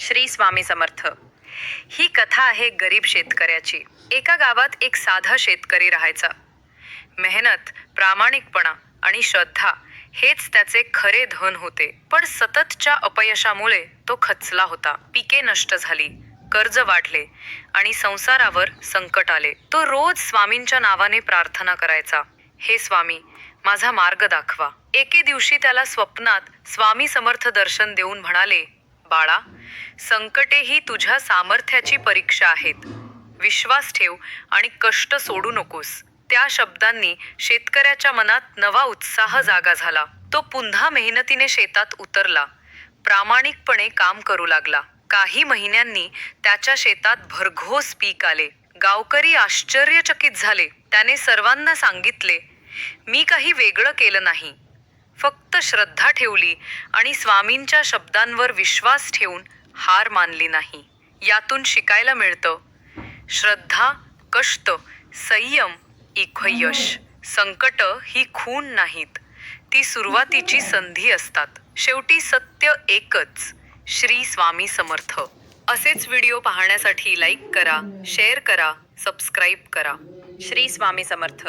श्री स्वामी समर्थ. ही कथा आहे गरीब शेतकऱ्याची. एका गावात एक साधा शेतकरी राहायचा. मेहनत, प्रामाणिकपणा आणि श्रद्धा हेच त्याचे खरे धन होते. पण सततच्या अपयशामुळे तो खचला होता. पिके नष्ट झाली, कर्ज वाढले आणि संसारावर संकट आले. तो रोज स्वामींच्या नावाने प्रार्थना करायचा, हे स्वामी, माझा मार्ग दाखवा. एके दिवशी त्याला स्वप्नात स्वामी समर्थ दर्शन देऊन म्हणाले, बाळा, संकटे ही तुझ्या सामर्थ्याची परीक्षा आहेत. विश्वास ठेव आणि कष्ट सोडू नकोस. त्या शब्दांनी शेतकऱ्याच्या मनात नवा उत्साह जागा झाला. तो पुन्हा मेहनतीने शेतात उतरला, प्रामाणिकपणे काम करू लागला. काही महिन्यांनी त्याच्या शेतात भरघोस पीक आले. गावकरी आश्चर्यचकित झाले. त्याने सर्वांना सांगितले, मी काही वेगळं केलं नाही, फक्त श्रद्धा ठेवली आणि स्वामींच्या शब्दांवर विश्वास ठेवून हार मानली नाही. यातून शिकायला मिळतं, श्रद्धा, कष्ट, संयम इक्वल यश. संकट ही खून नाहीत, ती सुरुवातीची संधी असतात. शेवटी सत्य एकच. श्री स्वामी समर्थ. असेच व्हिडिओ पाहण्यासाठी लाईक करा, शेअर करा, सबस्क्राईब करा. श्री स्वामी समर्थ.